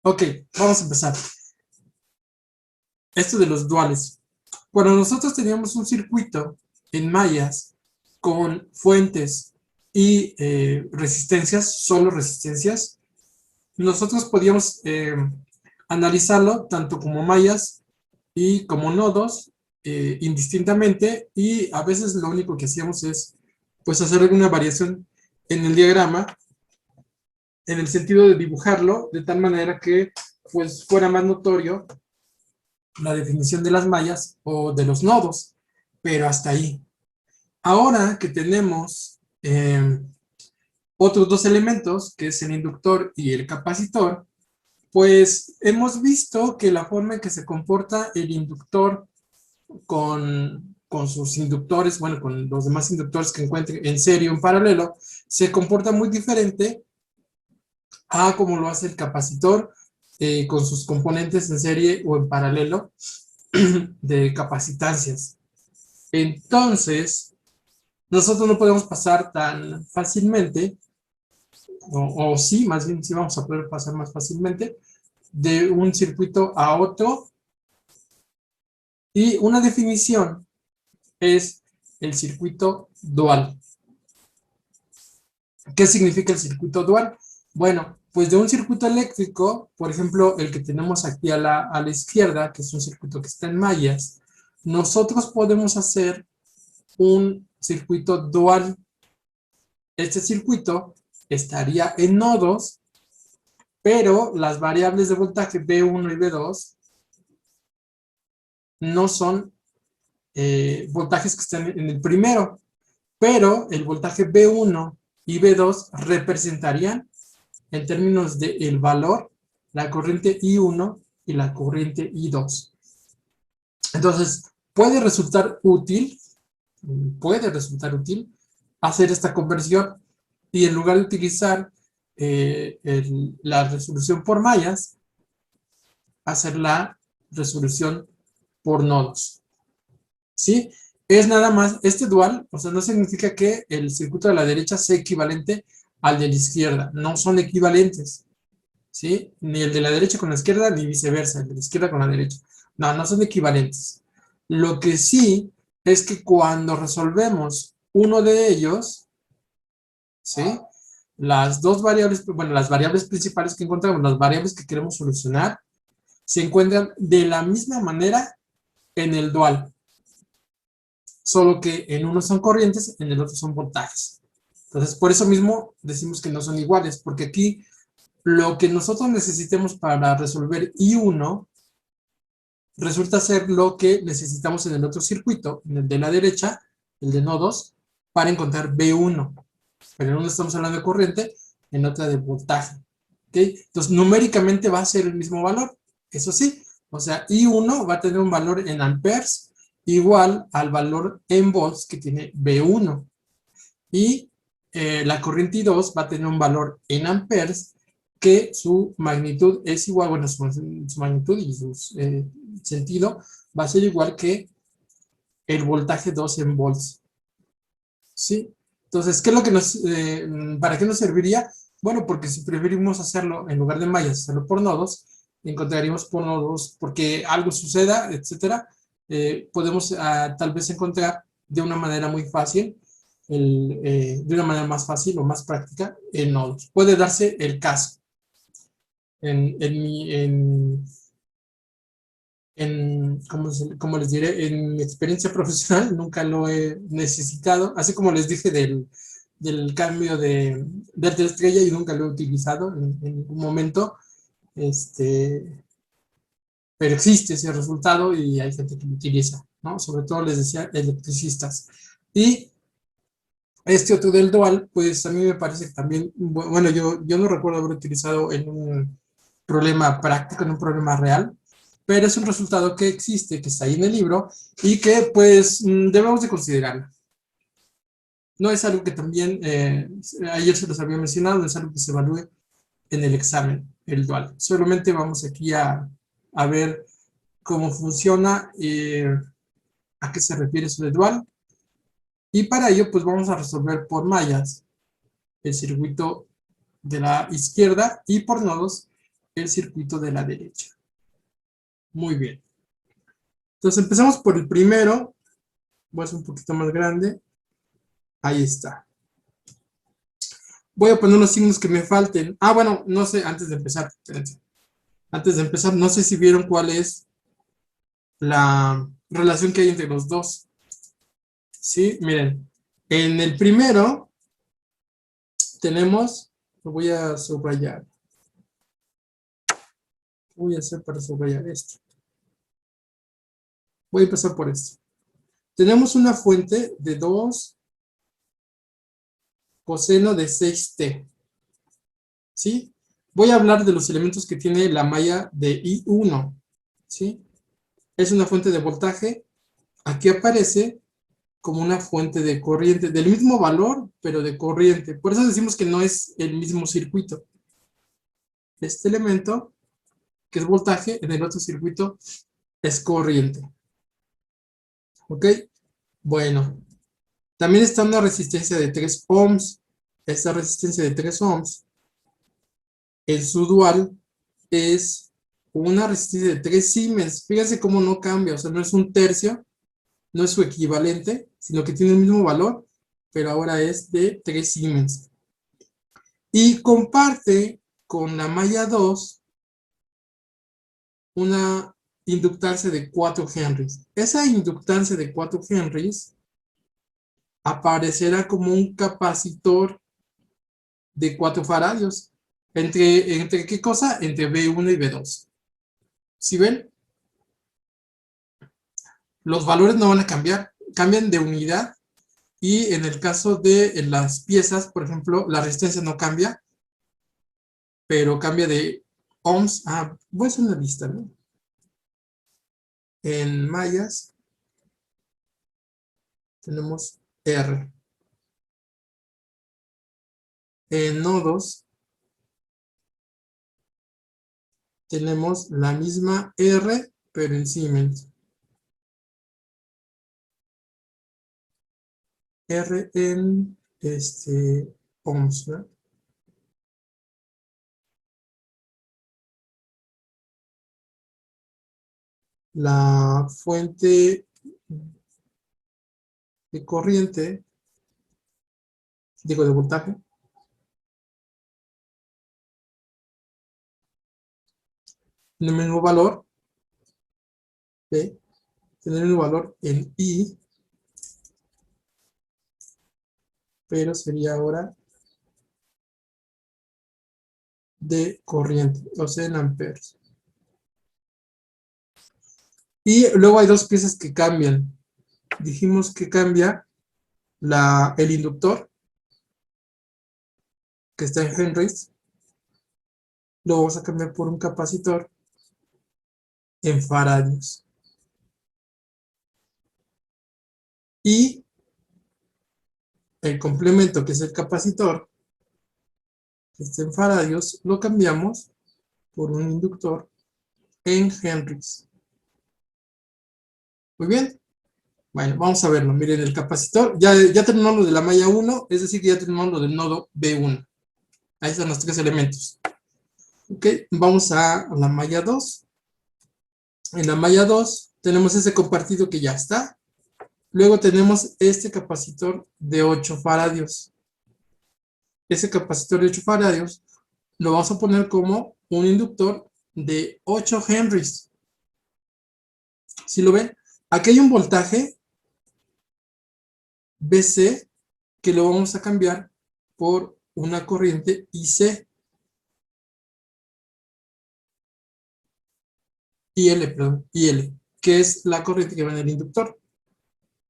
Ok, vamos a empezar. Esto de los duales. Cuando nosotros teníamos un circuito en mallas con fuentes y resistencias, solo resistencias, nosotros podíamos analizarlo tanto como mallas y como nodos indistintamente, y a veces lo único que hacíamos es pues hacer alguna variación en el diagrama en el sentido de dibujarlo de tal manera que pues fuera más notorio la definición de las mallas o de los nodos, pero hasta ahí. Ahora que tenemos otros dos elementos, que es el inductor y el capacitor, pues hemos visto que la forma en que se comporta el inductor con sus inductores, bueno, con los demás inductores que encuentren en serie o en paralelo, se comporta muy diferente a como lo hace el capacitor con sus componentes en serie o en paralelo de capacitancias. Entonces, nosotros no podemos pasar tan fácilmente, o sí, más bien sí vamos a poder pasar más fácilmente, de un circuito a otro, y una definición es el circuito dual. ¿Qué significa el circuito dual? Bueno, pues de un circuito eléctrico, por ejemplo, el que tenemos aquí a la izquierda, que es un circuito que está en mallas, nosotros podemos hacer un circuito dual. Este circuito estaría en nodos, pero las variables de voltaje B1 y B2 no son voltajes que están en el primero, pero el voltaje B1 y B2 representarían, en términos del valor, la corriente I1 y la corriente I2. Entonces, puede resultar útil hacer esta conversión, y en lugar de utilizar la resolución por mallas, hacer la resolución por nodos. ¿Sí? Es nada más, este dual, o sea, no significa que el circuito de la derecha sea equivalente al de la izquierda, no son equivalentes, ¿sí? Ni el de la derecha con la izquierda, ni viceversa, el de la izquierda con la derecha. No, no son equivalentes. Lo que sí es que cuando resolvemos uno de ellos, ¿sí? Las dos variables, bueno, las variables principales que encontramos, las variables que queremos solucionar, se encuentran de la misma manera en el dual, solo que en uno son corrientes, en el otro son voltajes. Entonces, por eso mismo decimos que no son iguales, porque aquí lo que nosotros necesitemos para resolver I1 resulta ser lo que necesitamos en el otro circuito, en el de la derecha, el de nodos, para encontrar B1. Pero en uno estamos hablando de corriente, en otra de voltaje. ¿Okay? Entonces, numéricamente va a ser el mismo valor, eso sí. O sea, I1 va a tener un valor en amperes igual al valor en volts que tiene B1. Y la corriente I2 va a tener un valor en amperes que su magnitud es igual, bueno, su magnitud y su sentido va a ser igual que el voltaje 2 en volts. ¿Sí? Entonces, ¿qué es lo que para qué nos serviría? Bueno, porque si preferimos hacerlo en lugar de mallas, hacerlo por nodos, encontraríamos por nodos, porque algo suceda, etcétera, podemos tal vez encontrar de una manera muy fácil, de una manera más fácil o más práctica en nodos. Puede darse el caso. Como les diré, en mi experiencia profesional nunca lo he necesitado, así como les dije del cambio de delta estrella, y nunca lo he utilizado en ningún momento, pero existe ese resultado y hay gente que lo utiliza, ¿no? Sobre todo les decía electricistas. Y este otro del dual, pues a mí me parece que también, bueno, yo no recuerdo haber utilizado en un problema práctico, en un problema real, pero es un resultado que existe, que está ahí en el libro, y que pues debemos de considerarlo. No es algo que también, ayer se los había mencionado, no es algo que se evalúe en el examen, el dual. Solamente vamos aquí a ver cómo funciona, a qué se refiere eso de dual, y para ello pues vamos a resolver por mallas el circuito de la izquierda, y por nodos el circuito de la derecha. Muy bien. Entonces empezamos por el primero. Voy a hacer un poquito más grande. Ahí está. Voy a poner los signos que me falten. Ah, bueno, no sé, antes de empezar. Espérense. Antes de empezar, no sé si vieron cuál es la relación que hay entre los dos. Sí, miren. En el primero tenemos, lo voy a subrayar. Voy a hacer para subrayar esto. Voy a empezar por esto. Tenemos una fuente de 2 coseno de 6t. ¿Sí? Voy a hablar de los elementos que tiene la malla de I1. ¿Sí? Es una fuente de voltaje. Aquí aparece como una fuente de corriente, del mismo valor, pero de corriente. Por eso decimos que no es el mismo circuito. Este elemento, que es voltaje, en el otro circuito es corriente. ¿Ok? Bueno, también está una resistencia de 3 ohms. Esta resistencia de 3 ohms, en su dual, es una resistencia de 3 Siemens. Fíjense cómo no cambia, o sea, no es un tercio, no es su equivalente, sino que tiene el mismo valor, pero ahora es de 3 Siemens. Y comparte con la malla 2 una inductancia de 4 henries. Esa inductancia de 4 henries aparecerá como un capacitor de 4 faradios. ¿Entre qué cosa? Entre B1 y B2. ¿Sí ven? Los valores no van a cambiar, cambian de unidad. Y en el caso de las piezas, por ejemplo, la resistencia no cambia, pero cambia de ohms. Ah, voy a hacer una lista, ¿no? En mallas tenemos R. En nodos tenemos la misma R, pero en Siemens. R en ohms, ¿no? La fuente de corriente, digo de voltaje, tiene el mismo valor, ¿sí? Tiene el mismo valor en I, pero sería ahora de corriente, o sea, en amperes. Y luego hay dos piezas que cambian. Dijimos que cambia el inductor, que está en henries, lo vamos a cambiar por un capacitor en faradios. Y el complemento, que es el capacitor, que está en faradios, lo cambiamos por un inductor en henries. Muy bien. Bueno, vamos a verlo. Miren, el capacitor, ya terminamos lo de la malla 1, es decir, que ya terminamos lo del nodo B1. Ahí están los 3 elementos. Ok, vamos a la malla 2. En la malla 2 tenemos ese compartido que ya está. Luego tenemos este capacitor de 8 faradios. Ese capacitor de 8 faradios lo vamos a poner como un inductor de 8 henries. ¿Sí lo ven? Aquí hay un voltaje BC que lo vamos a cambiar por una corriente IC. IL, que es la corriente que va en el inductor.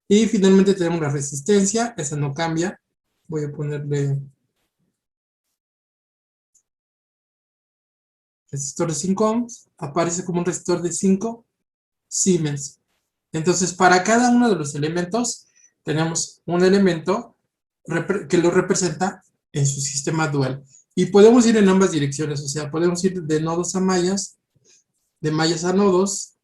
Y finalmente tenemos la resistencia, esa no cambia. Voy a ponerle resistor de 5 ohms, aparece como un resistor de 5 Siemens. Entonces, para cada uno de los elementos, tenemos un elemento que lo representa en su sistema dual. Y podemos ir en ambas direcciones, o sea, podemos ir de nodos a mallas, de mallas a nodos,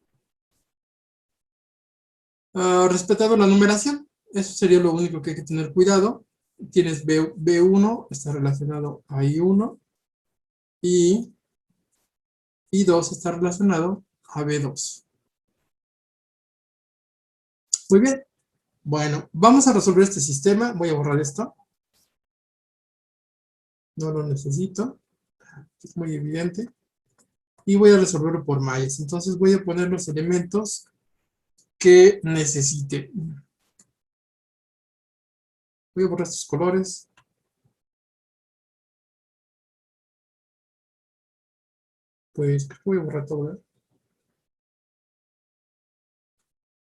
respetando la numeración. Eso sería lo único que hay que tener cuidado. Tienes B1, está relacionado a I1, y I2 está relacionado a B2. Muy bien. Bueno, vamos a resolver este sistema. Voy a borrar esto. No lo necesito. Es muy evidente. Y voy a resolverlo por mallas. Entonces voy a poner los elementos que necesite. Voy a borrar estos colores. Pues voy a borrar todo, ¿verdad?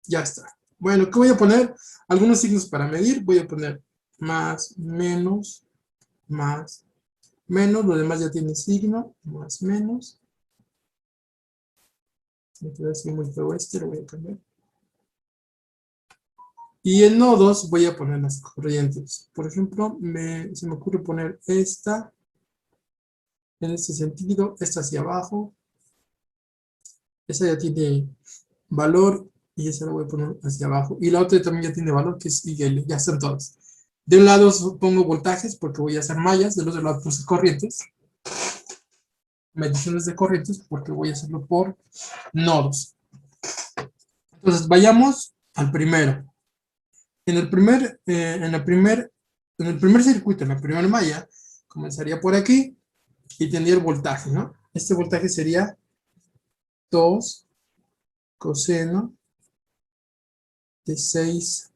Ya está. Bueno, ¿qué voy a poner? Algunos signos para medir. Voy a poner más, menos, más, menos. Lo demás ya tiene signo. Más, menos. Me queda así muy feo este, lo voy a cambiar. Y en nodos voy a poner las corrientes. Por ejemplo, se me ocurre poner esta en este sentido, esta hacia abajo. Esta ya tiene valor y esa la voy a poner hacia abajo. Y la otra también ya tiene valor, que es IL. Ya están todas. De un lado pongo voltajes porque voy a hacer mallas. Del otro lado puse corrientes. Mediciones de corrientes porque voy a hacerlo por nodos. Entonces vayamos al primero. En el primer circuito, en la primera malla, comenzaría por aquí y tendría el voltaje, ¿no? Este voltaje sería 2 coseno de 6t,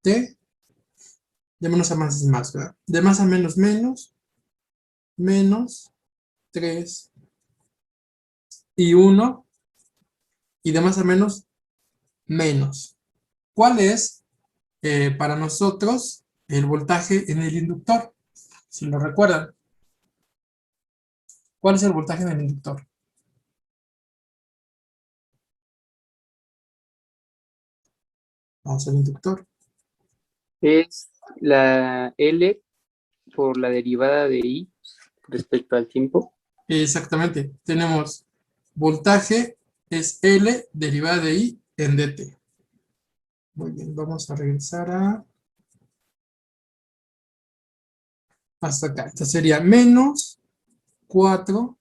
de menos a más es más, ¿verdad? De más a menos, menos 3 y 1, y de más a menos, menos. ¿Cuál es para nosotros el voltaje en el inductor? Si lo recuerdan. ¿Cuál es el voltaje en el inductor? Vamos al inductor. Es la L por la derivada de I respecto al tiempo. Exactamente. Tenemos voltaje es L derivada de I en dt. Muy bien, vamos a regresar hasta acá. Esta sería menos 4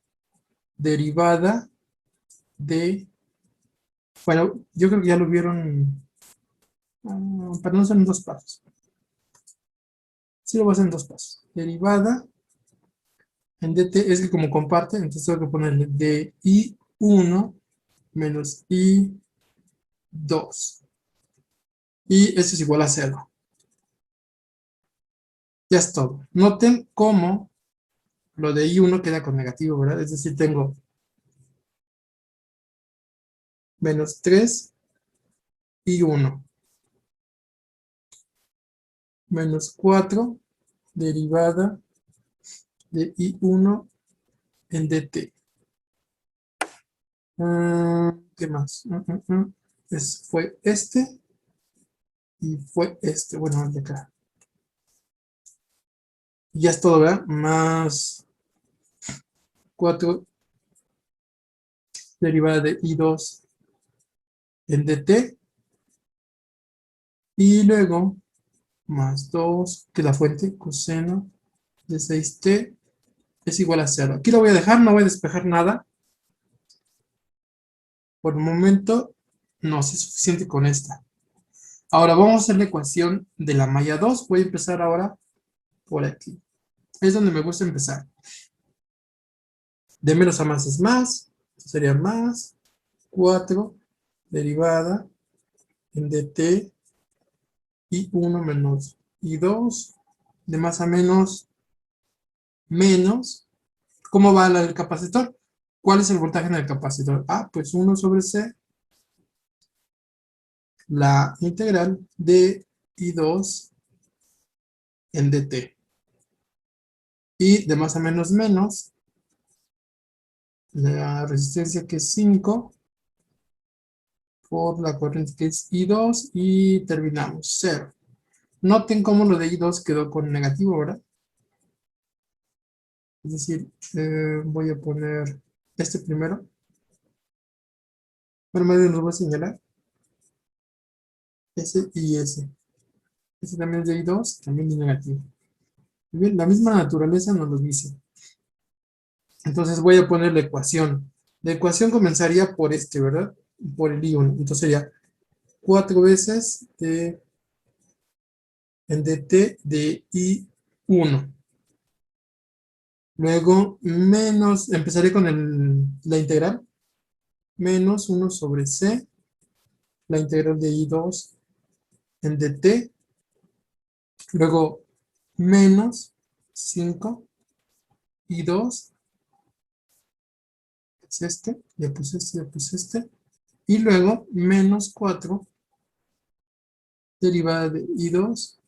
derivada de... Bueno, yo creo que ya lo vieron, para no hacer en dos pasos. Sí lo voy a hacer en dos pasos. Derivada en dt es que como comparte, entonces tengo que ponerle de I1 menos I2. Y esto es igual a 0. Ya es todo. Noten cómo lo de I1 queda con negativo, ¿verdad? Es decir, tengo menos 3 I1 menos 4 derivada de I1 en dt. ¿Qué más? Fue este y fue este. Bueno, el de acá. Ya es todo, ¿verdad? Más 4 derivada de I2 en dt. Y luego más 2, que la fuente coseno de 6t es igual a 0. Aquí lo voy a dejar, no voy a despejar nada. Por el momento no es suficiente con esta. Ahora vamos a hacer la ecuación de la malla 2. Voy a empezar ahora por aquí. Es donde me gusta empezar. De menos a más es más. Sería más 4 derivada en dt I1 menos I2. De más a menos, menos. ¿Cómo va el capacitor? ¿Cuál es el voltaje en el capacitor? Ah, pues 1 sobre C. La integral de I2 en dt. Y de más a menos menos, la resistencia que es 5 por la corriente que es I2 y terminamos 0. Noten cómo lo de I2 quedó con negativo, ¿verdad? Es decir, voy a poner este primero. Bueno, más bien los voy a señalar. Ese y ese. Ese también es de I2, también es negativo. Bien, la misma naturaleza nos lo dice. Entonces voy a poner la ecuación La ecuación comenzaría por este, ¿verdad? Por el I1. Entonces sería 4 veces en dt de I1. Luego, menos, empezaré con la integral. Menos 1 sobre c, la integral de I2 en dt. Luego, menos 5 I2, es este, ya puse este, ya puse este. Y luego, menos 4 derivada de I2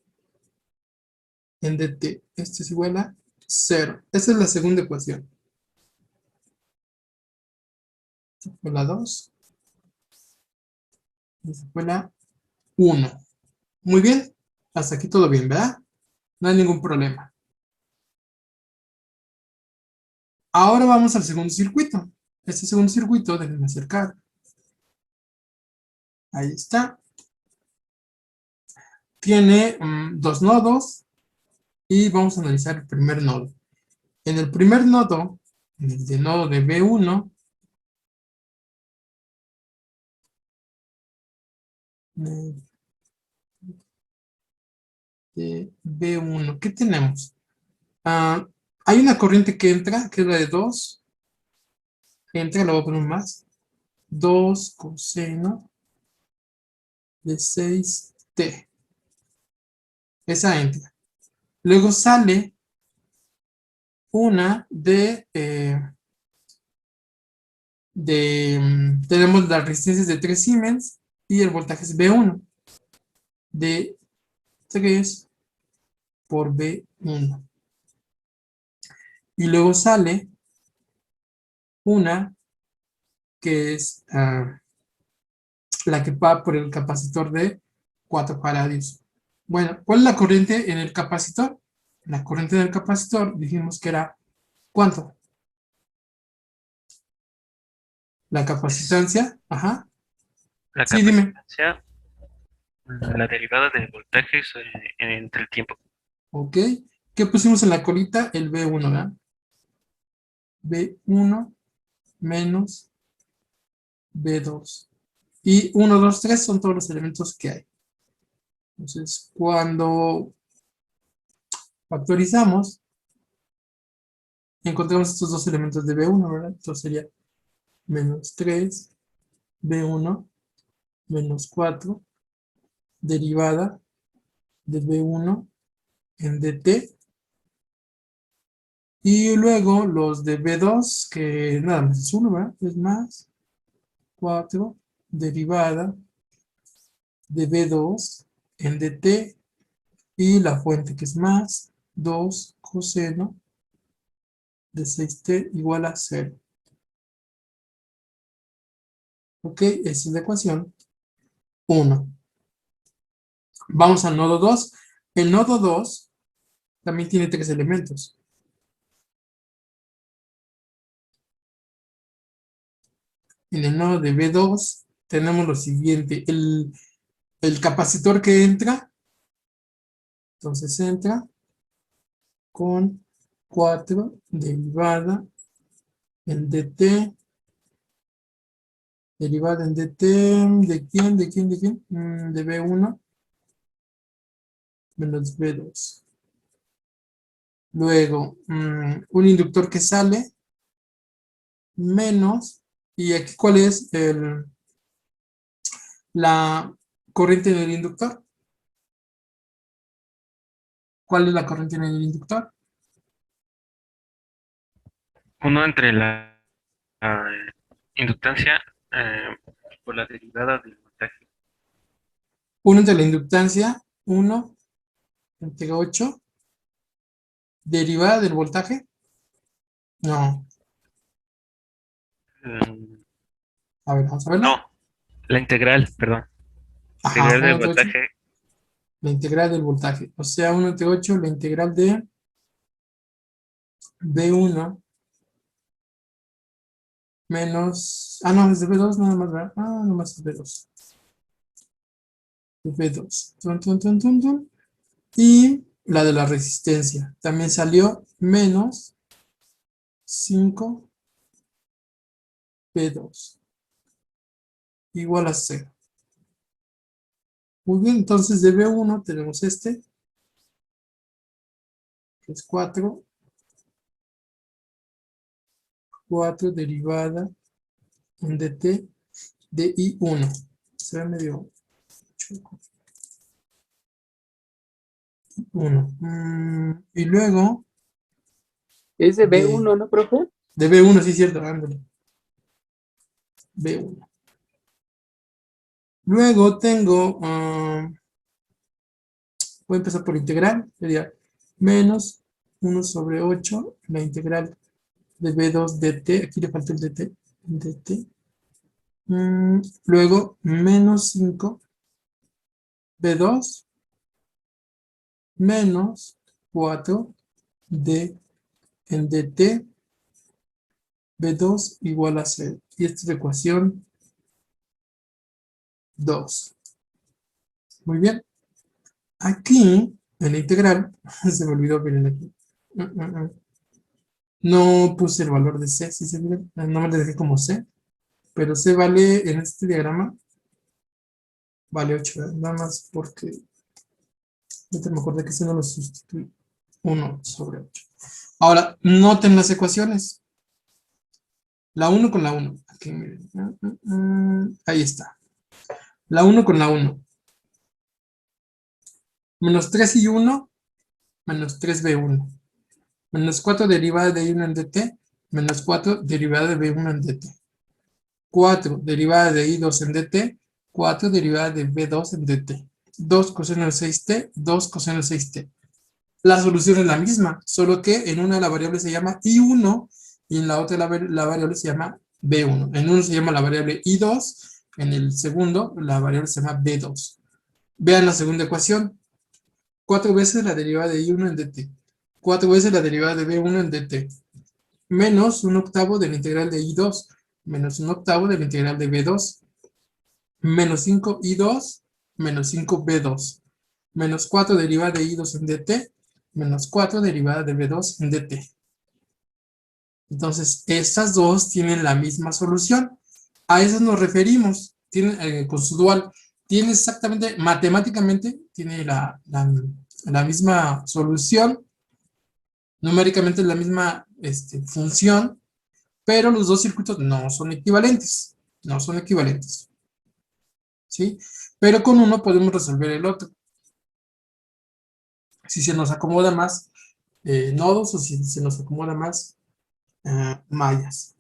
en dt. Esto es igual a 0. Esa es la segunda ecuación. Esta fue la 2. Esta fue la 1. Muy bien. Hasta aquí todo bien, ¿verdad? No hay ningún problema. Ahora vamos al segundo circuito. Este segundo circuito, déjenme acercar. Ahí está. Tiene 2 nodos y vamos a analizar el primer nodo. En el primer nodo, en el nodo de B1, de B1, ¿qué tenemos? Hay una corriente que entra, que es la de 2. Entra, la voy a poner más. 2 coseno de 6t. Esa entra. Luego sale una tenemos las resistencias de 3 Siemens y el voltaje es B1 de 3 por B1. Y luego sale una que es la que va por el capacitor de 4 faradios. Bueno, ¿cuál es la corriente en el capacitor? La corriente del capacitor dijimos que era ¿cuánto? La capacitancia, ajá. La Sí, dime. capacitancia, la derivada del voltaje entre el tiempo. Ok. ¿Qué pusimos en la colita? El B1, ¿verdad? B1 menos B2. Y 1, 2, 3 son todos los elementos que hay. Entonces, cuando factorizamos, encontramos estos dos elementos de B1, ¿verdad? Entonces sería menos 3, B1, menos 4, derivada de B1 en dt. Y luego los de B2, que nada más es 1, ¿verdad? Es más 4, derivada de B2 en dt. Y la fuente que es más 2 coseno de 6t igual a 0. Ok, esa es la ecuación 1. Vamos al nodo 2. El nodo 2 también tiene 3 elementos. En el nodo de B2 tenemos lo siguiente. El capacitor que entra, entonces entra con 4 derivada en dt. Derivada en dt, ¿de quién? ¿De quién? ¿De quién? De B1 menos B2. Luego, un inductor que sale menos, y aquí ¿cuál es la corriente del inductor? ¿Cuál es la corriente en el inductor? Uno entre la inductancia por la derivada del voltaje. 1 entre la inductancia, 1 entre 8, derivada del voltaje. No, Mm, a ver, vamos a verla. no, la integral, perdón. Ajá, Integral 1 del entre 8, voltaje. la integral del voltaje. O sea, 1 entre 8, la integral de B1 menos... Ah, no, es de B2 nada más, ¿verdad? Ah, nada más es B2. De B2. Tun, tun, tun, tun, tun. Y la de la resistencia. También salió menos 5 B2 igual a 0. Muy bien, entonces de B1 tenemos este, que es 4 derivada en dt de I1. Se ve medio chueco. 1. Y luego Es de de- B1, ¿no, profe? de B1, sí, cierto, ándale. B1. Luego tengo, voy a empezar por integral, sería menos 1 sobre 8, la integral de B2 dt, aquí le falta el dt. Luego menos 5 B2 menos 4 d en dt B2 igual a 0. Y esta es la ecuación 2. Muy bien. Aquí, en la integral, se me olvidó, miren aquí. No puse el valor de C, si se miren, no me lo dejé como C, pero C vale, en este diagrama, vale 8, ¿verdad? Nada más porque, ahorita me acordé que C no lo sustituye, 1 sobre 8. Ahora, noten las ecuaciones. La 1 con la 1. Aquí, miren. Ahí está. La 1 con la 1. Menos 3 y 1, menos 3b1. Menos 4 derivada de 1 en dt, menos 4 derivada de b1 en dt. 4 derivada de i2 en dt, 4 derivada de b2 en dt. 2 coseno de 6t, 2 coseno de 6t. La solución es la misma, solo que en una la variable se llama i1 y en la otra la variable se llama b1. En uno se llama la variable i2, en el segundo la variable se llama b2. Vean la segunda ecuación. 4 veces la derivada de i1 en dt. 4 veces la derivada de b1 en dt. Menos 1/8 de la integral de i2. Menos 1/8 de la integral de b2. Menos 5i2. Menos 5b2. Menos 4 derivada de i2 en dt. Menos 4 derivada de b2 en dt. Entonces, estas dos tienen la misma solución. A eso nos referimos. Tienen, con su dual. Tiene exactamente, matemáticamente, tiene la misma solución. Numéricamente es la misma función, pero los dos circuitos no son equivalentes. No son equivalentes. ¿Sí? Pero con uno podemos resolver el otro. Si se nos acomoda más nodos o si se nos acomoda más mallas.